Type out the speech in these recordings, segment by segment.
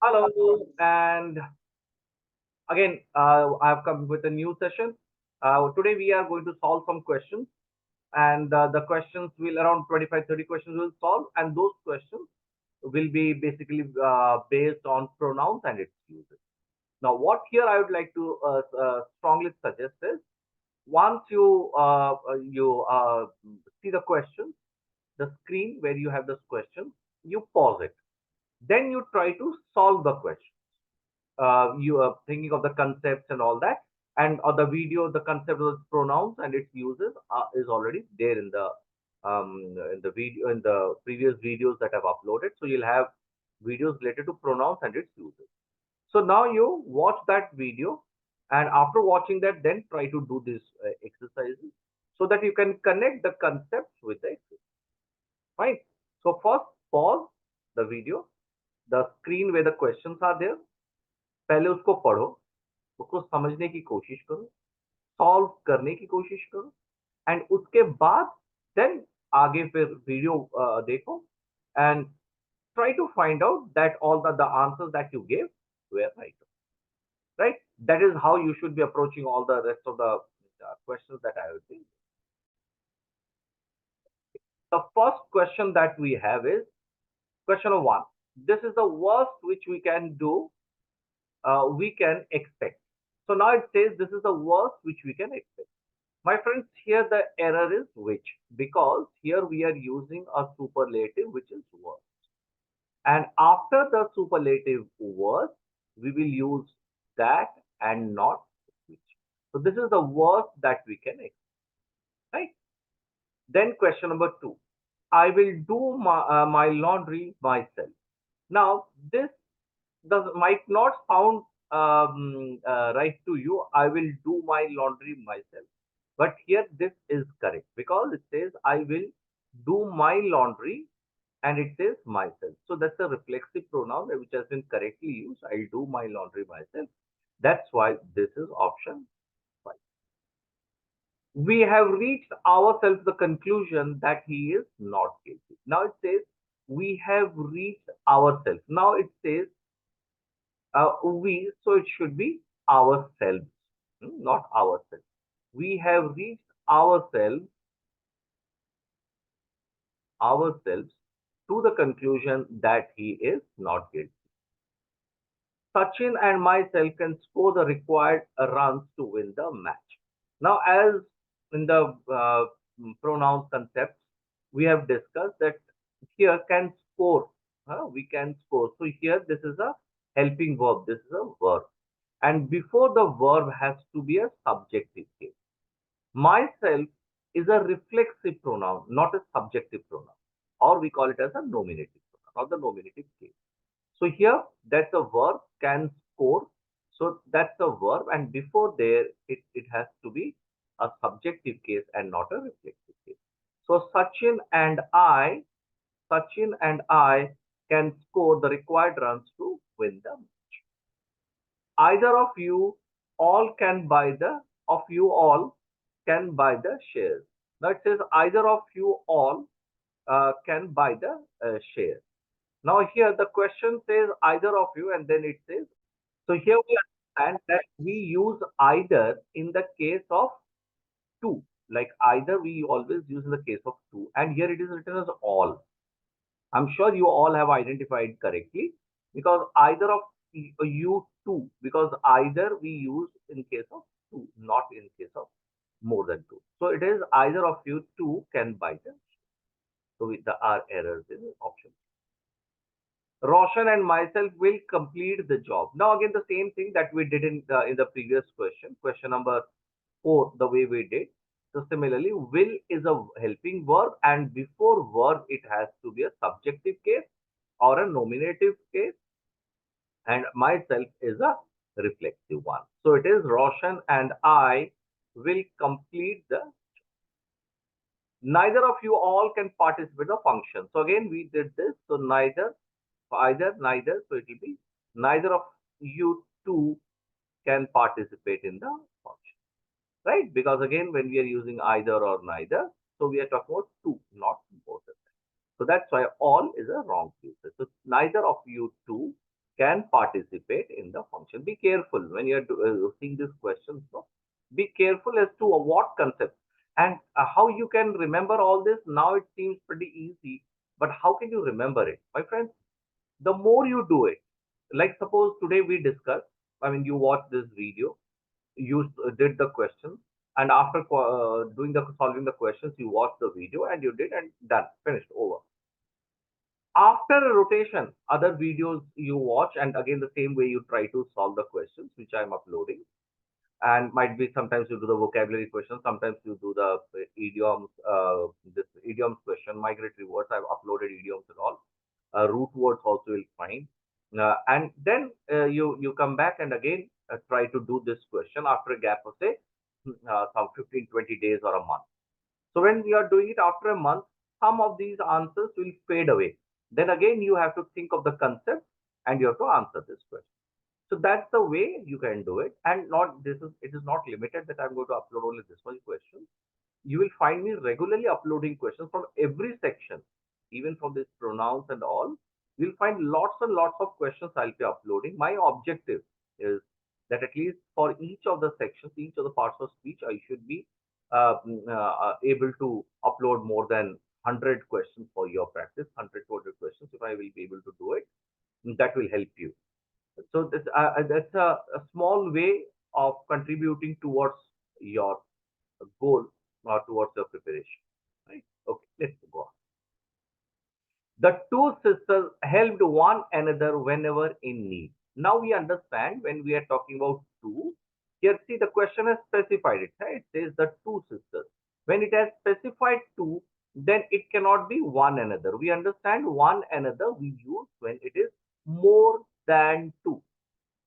Hello, and again, I have come with a new session. Today we are going to solve some questions, and the questions will around 25, 30 questions will solve, and those questions will be basically based on pronouns and its uses. Now, what here I would like to strongly suggest is once you see the question, the screen where you have this question, you pause it. Then you try to solve the question. You are thinking of the concepts and all that, and on the video the concept of the pronouns and its uses is already there in the video in the previous videos that I've uploaded. So you'll have videos related to pronouns and its uses. So now you watch that video, and after watching that then try to do these exercises so that you can connect the concepts with the exercise. Fine. So first pause the video, the screen where the questions are there. पहले उसको पढ़ो, उसको समझने की कोशिश करो, solve करने की कोशिश करो, एंड उसके बाद देन आगे फिर वीडियो देखो and try to find out that all the answers that you gave were right. Right? That is how you should be approaching all the rest of the questions that I will be. The first question that we have is question number one. This is the worst which we can expect. So now it says this is the worst which we can expect. My friends, here the error is which, because here we are using a superlative which is worst. And after the superlative worst, we will use that and not which. So this is the worst that we can expect, right? Then question number two. I will do my laundry myself. Now, this might not sound right to you. I will do my laundry myself. But here this is correct because it says I will do my laundry and it says myself. So that's a reflexive pronoun which has been correctly used. I'll do my laundry myself. That's why this is option 5. We have reached ourselves the conclusion that he is not guilty. Now it says we have reached ourselves. Now it says so it should be ourselves, not ourselves. We have reached ourselves to the conclusion that he is not guilty. Sachin and myself can score the required runs to win the match. Now, as in the pronoun concepts, we have discussed that here can score. We can score. So here this is a helping verb. This is a verb. And before the verb has to be a subjective case. Myself is a reflexive pronoun, not a subjective pronoun, or we call it as a nominative pronoun, or the nominative case. So here, that's a verb, can score. So that's a verb, and before there, it has to be a subjective case and not a reflexive case. So Sachin and I can score the required runs to win the match. Either of you all can buy the shares. Now it says either of you all can buy the shares. Now here the question says either of you, and then it says, so here we understand that we use either in the case of two. Like either we always use in the case of two, and here it is written as all. I'm sure you all have identified correctly because either of you two, because either we use in case of two, not in case of more than two. So it is either of you two can buy them. So the our errors in option. Roshan and myself will complete the job. Now again the same thing that we did in the previous question, question number 4, the way we did. So similarly, will is a helping verb, and before verb it has to be a subjective case or a nominative case, and myself is a reflexive one. So it is Roshan and I will complete the. Neither of you all can participate in the function. So again we did this. So neither. So it will be neither of you two can participate in the function, right? Because again, when we are using either or neither, so we are talking about two, not both of them. So that's why all is a wrong usage. So neither of you two can participate in the function. Be careful when you are seeing these questions. No? Be careful as to what concept and how you can remember all this. Now it seems pretty easy, but how can you remember it, my friends? The more you do it, like suppose today we discussed, I mean, you watched this video, you did the questions, and after doing the solving the questions, you watched the video and you did and done, finished, over. After a rotation, other videos you watch, and again the same way you try to solve the questions which I'm uploading. And might be sometimes you do the vocabulary question, sometimes you do the idioms, this idioms question, migratory words. I've uploaded idioms and all. Root words also you'll find. And then you come back and again try to do this question after a gap of say some 15, 20 days or a month. So when we are doing it after a month, some of these answers will fade away. Then again, you have to think of the concept and you have to answer this question. So that's the way you can do it. And not this is it is not limited that I'm going to upload only this much question. You will find me regularly uploading questions from every section, even from these pronouns and all. You'll find lots and lots of questions I'll be uploading. My objective is that at least for each of the sections, each of the parts of speech, I should be able to upload more than 100 questions for your practice, 100 to 100 questions. If I will be able to do it, that will help you. So that's a small way of contributing towards your goal or towards your preparation. Right? Okay, let's go on. The two sisters helped one another whenever in need. Now we understand when we are talking about two. Here, see, the question has specified it. Right? It says the two sisters. When it has specified two, then it cannot be one another. We understand one another we use when it is more than two.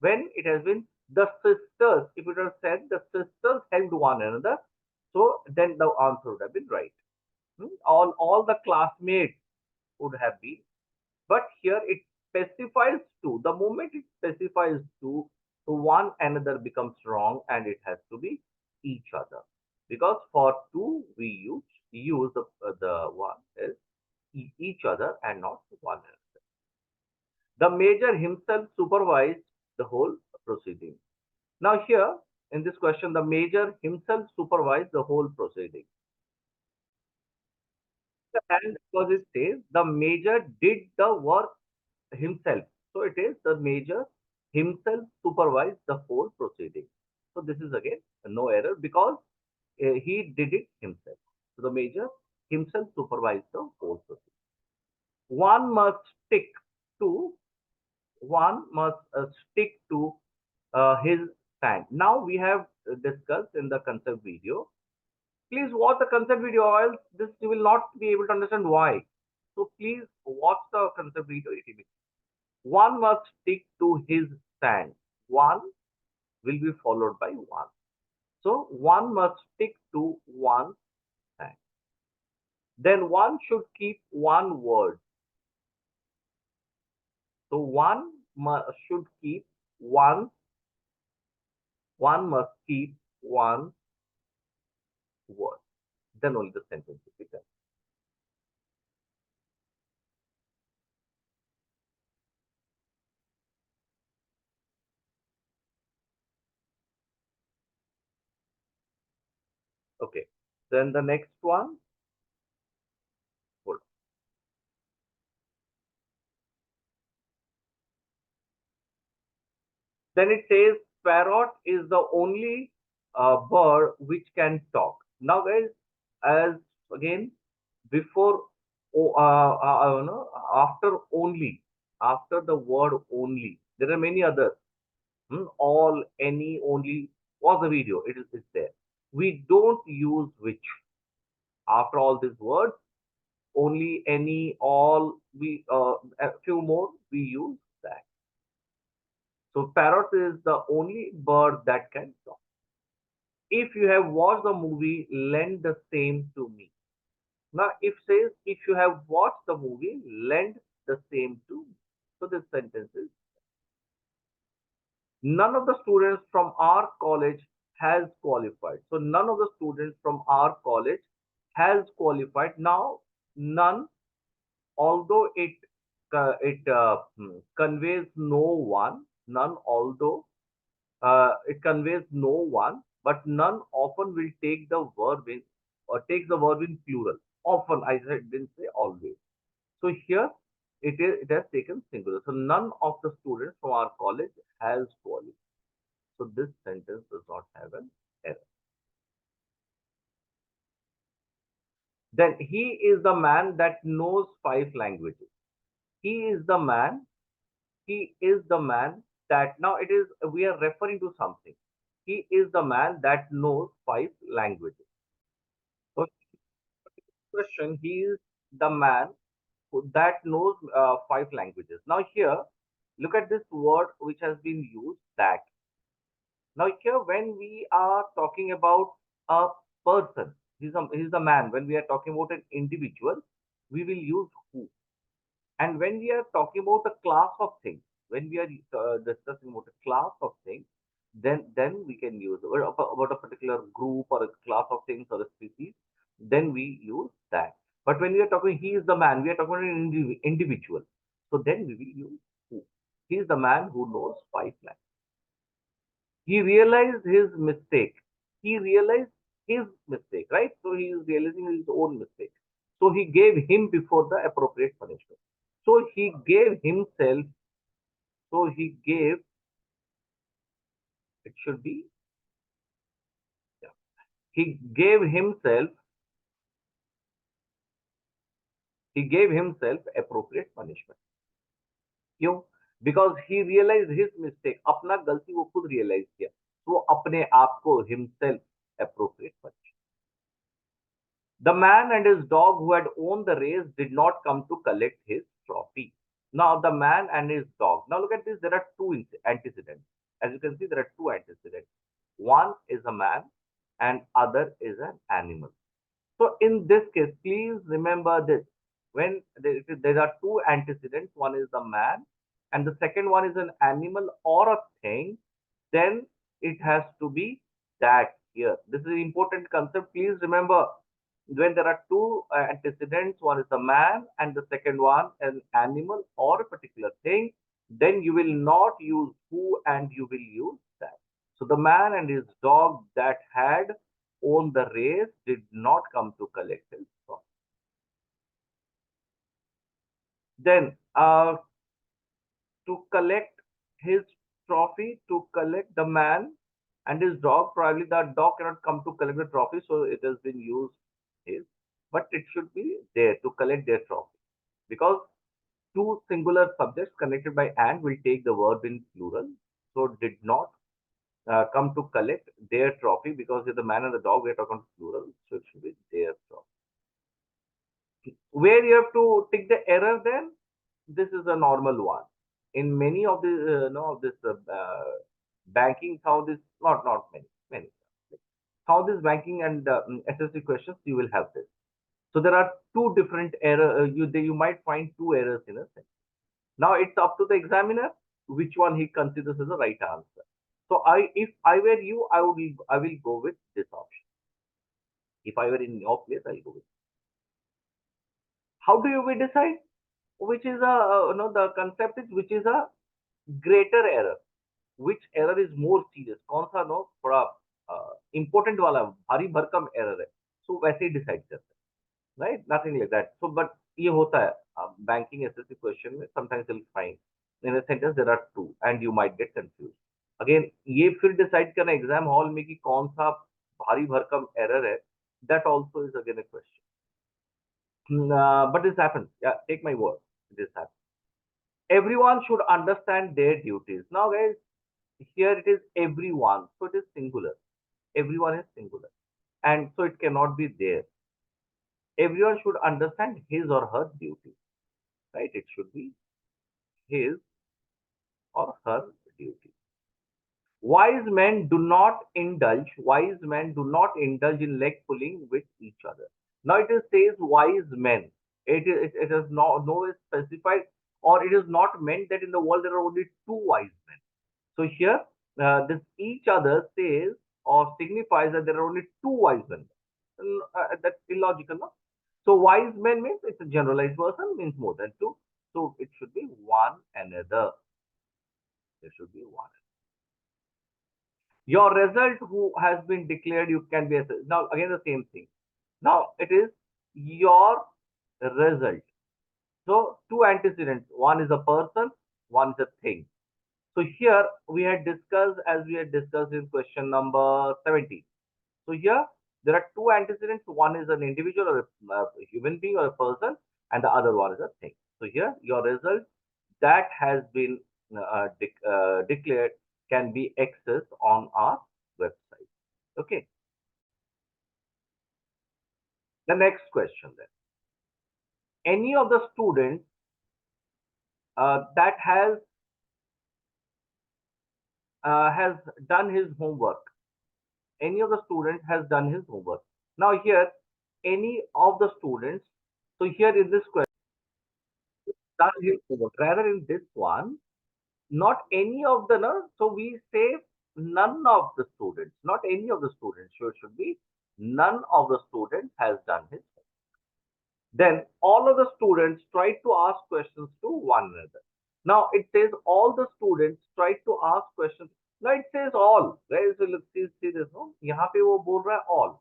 When it has been the sisters, if it was said the sisters helped one another, so then the answer would have been right. All the classmates would have been, but here it specifies two. The moment it specifies two, so one another becomes wrong and it has to be each other, because for two we use the one is each other and not one another. The major himself supervised the whole proceeding. Now here, in this question, the major himself supervised the whole proceeding. And because it says the major did the work himself. So it is the major himself supervised the whole proceeding. So this is again no error because he did it himself. So the major himself supervised the whole proceeding. One must stick to one must stick to his stand. Now we have discussed in the concept video. Please watch the concept video, or else this you will not be able to understand why. So please watch the concept video. One must stick to his stand. One will be followed by one. So one must stick to one stand. Then one should keep one word. So should keep one. One must keep one word. Then only the sentence will be done. Okay. Then the next one. Hold on. Then it says parrot is the only bird which can talk. Now, guys, as again before, no, after only, after the word only, there are many others. All, any, only was the video. It's there. We don't use which after all these words. Only, any, all. We a few more. We use that. So parrot is the only bird that can talk. If you have watched the movie, lend the same to me. Now, if says if you have watched the movie, lend the same to me. So this sentence is none of the students from our college has qualified. So none of the students from our college has qualified. Now, none, although it conveys no one, none, although it conveys no one, but none often will take the verb in or takes the verb in plural. Often, I said, didn't say always. So here it has taken singular. So none of the students from our college has qualified. So this sentence does not have an error. Then he is the man that knows five languages. He is the man. He is the man that now it is we are referring to something. He is the man that knows five languages. So question, he is the man that knows five languages. Now here, look at this word which has been used, that. Now here, when we are talking about a person, he's a man. When we are talking about an individual, we will use who. And when we are talking about a class of things, when we are discussing about a class of things, then we can use about a particular group or a class of things or a species. Then we use that. But when we are talking, he is the man. We are talking about an individual. So then we will use who. He is the man who knows five languages. He realized his mistake. He realized his mistake, right? So he is realizing his own mistake. So he gave him before the appropriate punishment. So he gave himself, so he gave, it should be, yeah. He gave himself appropriate punishment. क्यों? Because he realized his mistake. अपना गलती वो खुद realize किया. तो वो अपने आप को himself appropriate punishment. The man and his dog who had won the race did not come to collect his trophy. Now, the man and his dog. Now, look at this. There are two antecedents. As you can see, there are two antecedents. One is a man and other is an animal. So, in this case, please remember this. When there are two antecedents, one is the man and the second one is an animal or a thing, then it has to be that here. This is an important concept. Please remember, when there are two antecedents, one is a man and the second one an animal or a particular thing, then you will not use who and you will use that. So the man and his dog that had won the race did not come to collect his trophy. Then to collect his trophy, to collect the man and his dog, probably the dog cannot come to collect the trophy, so it has been used his, but it should be there to collect their trophy, because two singular subjects connected by and will take the verb in plural, so did not come to collect their trophy, because with the man and the dog we are talking plural, so it should be their trophy. Where you have to take the error, then this is a normal one in many of the no this banking, how this, not many how this banking and SSC questions you will have this. So there are two different error. You might find two errors in a sentence. Now it's up to the examiner which one he considers as the right answer. So if I were you, I will go with this option. If I were in your place, I'll go with. How do you we decide which is a the concept is which is a greater error, which error is more serious, कौन सा no थोड़ा important वाला भारी भरकम error है, so वैसे ही decide करते हैं. Right, nothing like that. So but ये होता है banking SSC question में, sometimes you'll find in a sentence there are two and you might get confused. Again ये फिर decide करना exam hall में कि कौन सा भारी भरकम error है, that also is again a question. But this happens. Yeah, take my word, this happens. Everyone should understand their duties. Now guys, here it is everyone, so it is singular. Everyone is singular, and so it cannot be there. Everyone should understand his or her duty, right? It should be his or her duty. Wise men do not indulge in leg pulling with each other. Now it is says wise men. It is not no specified, or it is not meant that in the world there are only two wise men. So here, this each other says or signifies that there are only two wise men. That's illogical, no? So wise men means it's a generalized person, means more than two. So it should be one another. There should be one. Your result who has been declared, you can be assessed. Now again the same thing. Now it is your result. So two antecedents. One is a person, one is a thing. So here we had discussed, as we had discussed in question number 70. So here there are two antecedents. One is an individual or a human being or a person, and the other one is a thing. So here your result that has been declared can be accessed on our website. Okay. The next question then. Any of the students that has done his homework. Any of the student has done his homework. Now here, any of the students. So here in this question, done his homework. Rather in this one, not any of the no. So we say none of the students. Not any of the students. So it should be none of the students has done his homework. Then all of the students tried to ask questions to one another. Now it says all the students tried to ask questions. Now it says all. Right? So let's see this. No? यहाँ पे वो बोल रहा है all,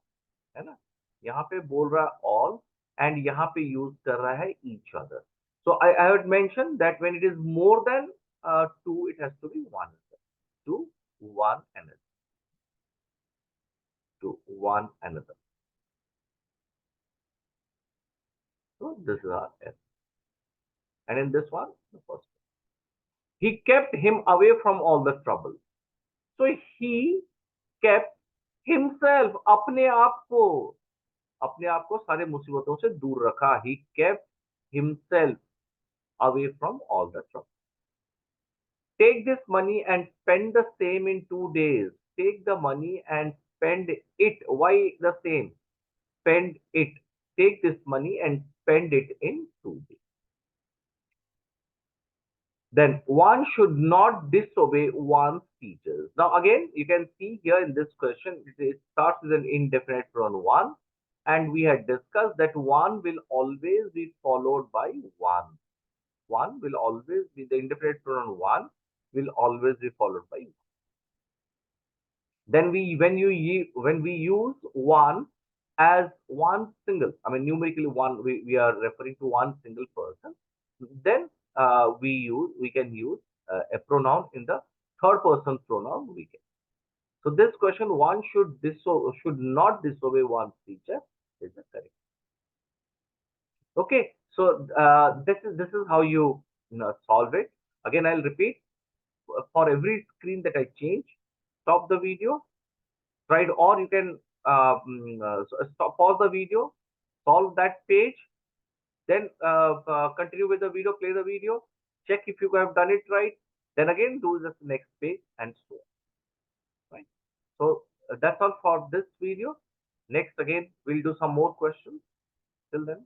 है ना? यहाँ पे बोल रहा है all and यहाँ पे use कर रहा है each other. So I had mentioned that when it is more than two, it has to be one another. To one another. To one another. So this is our S. And in this one, the first. He kept him away from all the trouble. So he kept himself, अपने आप को सारे मुसीबतों से दूर रखा. He kept himself away from all the trouble. Take this money and spend the same in 2 days. Take the money and spend it. Why the same? Spend it. Take this money and spend it in 2 days. Then one should not disobey one's teachers. Now again, you can see here in this question, it starts with an indefinite pronoun one, and we had discussed that one will always be followed by one. One will always be the indefinite pronoun one will always be followed by one. Then when we use one as one single, I mean numerically one, we are referring to one single person. Then we can use a pronoun in the third person pronoun we can. So this question, one should not disobey one's teacher, is the correct. Okay, so this is how you solve it. Again, I'll repeat. For every screen that I change, stop the video, right? Or you can pause the video, solve that page, then continue with the video, play the video, check if you have done it right, then again do the next page and so on, right? So that's all for this video. Next again, we'll do some more questions. Till then.